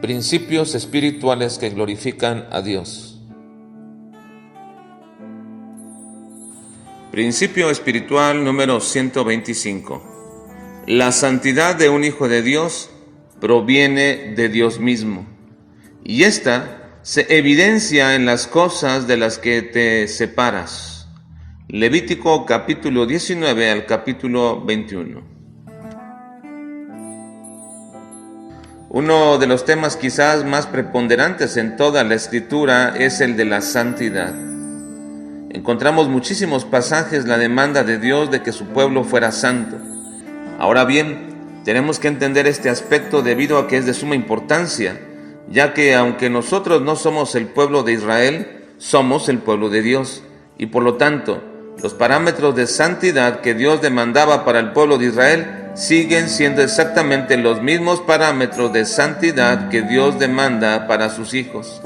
Principios espirituales que glorifican a Dios. Principio espiritual número 125. La santidad de un hijo de Dios proviene de Dios mismo, y esta se evidencia en las cosas de las que te separas. Levítico capítulo 19 al capítulo 21. Uno de los temas quizás más preponderantes en toda la Escritura es el de la santidad. Encontramos muchísimos pasajes la demanda de Dios de que su pueblo fuera santo. Ahora bien, tenemos que entender este aspecto debido a que es de suma importancia, ya que aunque nosotros no somos el pueblo de Israel, somos el pueblo de Dios, y por lo tanto, los parámetros de santidad que Dios demandaba para el pueblo de Israel siguen siendo exactamente los mismos parámetros de santidad que Dios demanda para sus hijos.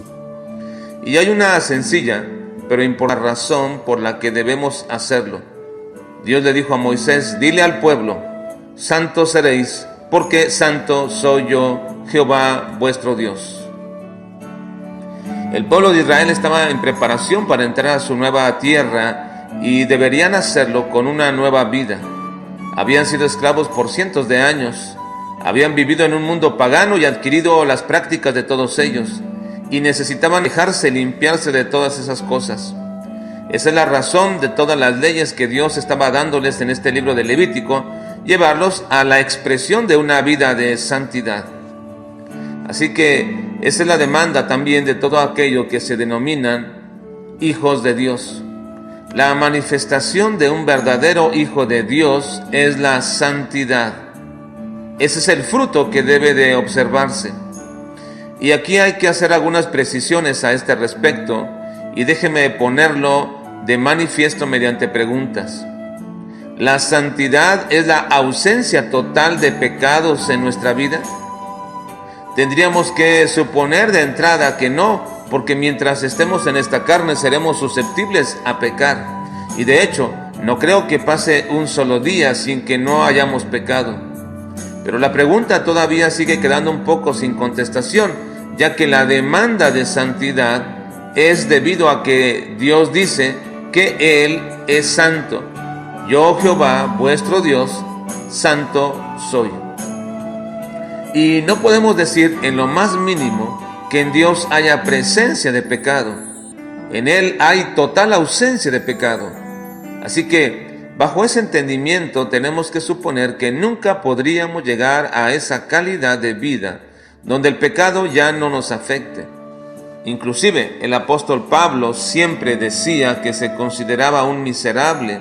Y hay una sencilla, pero importante razón por la que debemos hacerlo. Dios le dijo a Moisés: dile al pueblo, santos seréis, porque santo soy yo, Jehová vuestro Dios. El pueblo de Israel estaba en preparación para entrar a su nueva tierra y deberían hacerlo con una nueva vida. Habían sido esclavos por cientos de años, habían vivido en un mundo pagano y adquirido las prácticas de todos ellos, y necesitaban dejarse limpiarse de todas esas cosas. Esa es la razón de todas las leyes que Dios estaba dándoles en este libro de Levítico, llevarlos a la expresión de una vida de santidad. Así que esa es la demanda también de todo aquello que se denominan hijos de Dios. La manifestación de un verdadero hijo de Dios es la santidad. Ese es el fruto que debe de observarse. Y aquí hay que hacer algunas precisiones a este respecto, y déjeme ponerlo de manifiesto mediante preguntas. ¿La santidad es la ausencia total de pecados en nuestra vida? Tendríamos que suponer de entrada que no, porque mientras estemos en esta carne seremos susceptibles a pecar. Y de hecho, no creo que pase un solo día sin que no hayamos pecado. Pero la pregunta todavía sigue quedando un poco sin contestación, ya que la demanda de santidad es debido a que Dios dice que Él es santo. Yo, Jehová, vuestro Dios, santo soy. Y no podemos decir en lo más mínimo que en Dios haya presencia de pecado. En Él hay total ausencia de pecado. Así que, bajo ese entendimiento, tenemos que suponer que nunca podríamos llegar a esa calidad de vida donde el pecado ya no nos afecte. Inclusive, el apóstol Pablo siempre decía que se consideraba un miserable,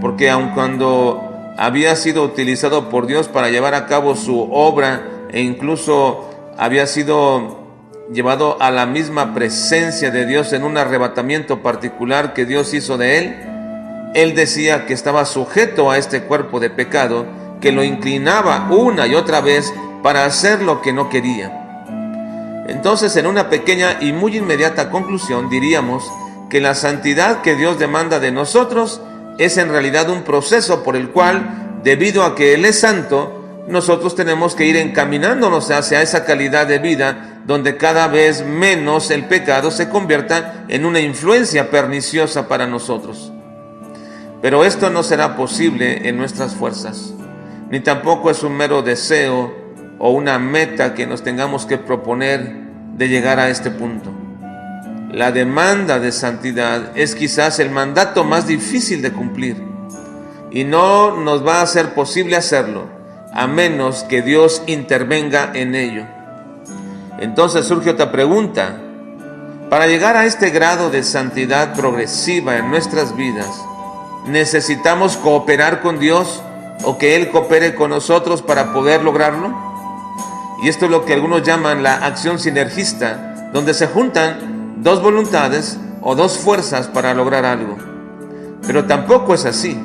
porque aun cuando había sido utilizado por Dios para llevar a cabo su obra e incluso había sido llevado a la misma presencia de Dios en un arrebatamiento particular que Dios hizo de él decía que estaba sujeto a este cuerpo de pecado que lo inclinaba una y otra vez para hacer lo que no quería. Entonces, en una pequeña y muy inmediata conclusión, diríamos que la santidad que Dios demanda de nosotros es en realidad un proceso por el cual, debido a que Él es santo, nosotros tenemos que ir encaminándonos hacia esa calidad de vida donde cada vez menos el pecado se convierta en una influencia perniciosa para nosotros. Pero esto no será posible en nuestras fuerzas, ni tampoco es un mero deseo o una meta que nos tengamos que proponer de llegar a este punto. La demanda de santidad es quizás el mandato más difícil de cumplir, y no nos va a ser posible hacerlo a menos que Dios intervenga en ello. Entonces surge otra pregunta. Para llegar a este grado de santidad progresiva en nuestras vidas, ¿necesitamos cooperar con Dios o que Él coopere con nosotros para poder lograrlo? Y esto es lo que algunos llaman la acción sinergista, donde se juntan dos voluntades o dos fuerzas para lograr algo. Pero tampoco es así.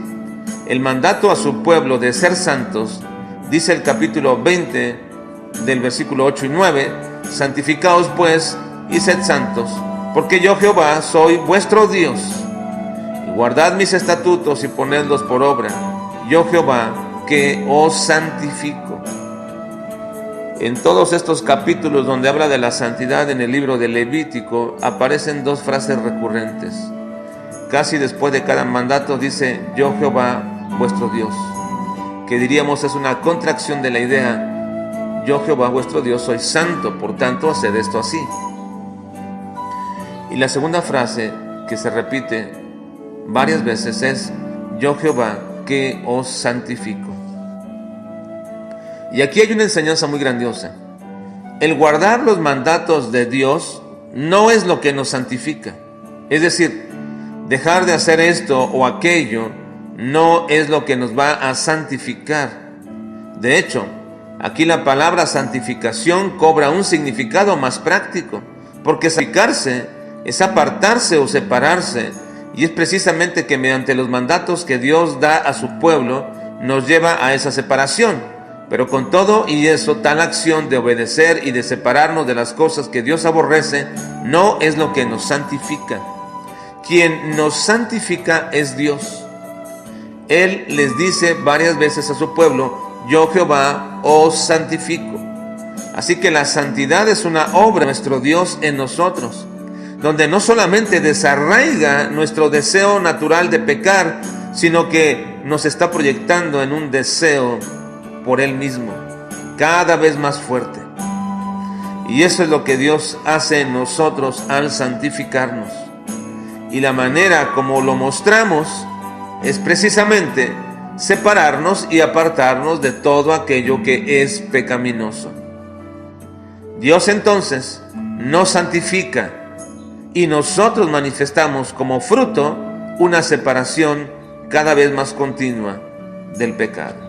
El mandato a su pueblo de ser santos, dice el capítulo 20 del versículo 8 y 9, santificaos pues y sed santos, Porque yo Jehová soy vuestro Dios, y guardad mis estatutos y ponedlos por obra. Yo Jehová que os santifico. En todos estos capítulos donde habla de la santidad en el libro de Levítico, aparecen dos frases recurrentes. Casi después de cada mandato dice, yo Jehová vuestro Dios, que diríamos es una contracción de la idea, yo Jehová vuestro Dios soy santo, por tanto haced esto así. Y la segunda frase que se repite varias veces es, yo Jehová que os santifico. Y aquí hay una enseñanza muy grandiosa. El guardar los mandatos de Dios no es lo que nos santifica. Es decir, dejar de hacer esto o aquello no es lo que nos va a santificar. De hecho, aquí la palabra santificación cobra un significado más práctico, porque santificarse es apartarse o separarse, y es precisamente que mediante los mandatos que Dios da a su pueblo nos lleva a esa separación. Pero con todo y eso, tal acción de obedecer y de separarnos de las cosas que Dios aborrece no es lo que nos santifica. Quien nos santifica es Dios. Él les dice varias veces a su pueblo, yo Jehová os santifico. Así que la santidad es una obra de nuestro Dios en nosotros, donde no solamente desarraiga nuestro deseo natural de pecar, sino que nos está proyectando en un deseo por Él mismo, cada vez más fuerte. Y eso es lo que Dios hace en nosotros al santificarnos. Y la manera como lo mostramos es precisamente separarnos y apartarnos de todo aquello que es pecaminoso. Dios entonces nos santifica y nosotros manifestamos como fruto una separación cada vez más continua del pecado.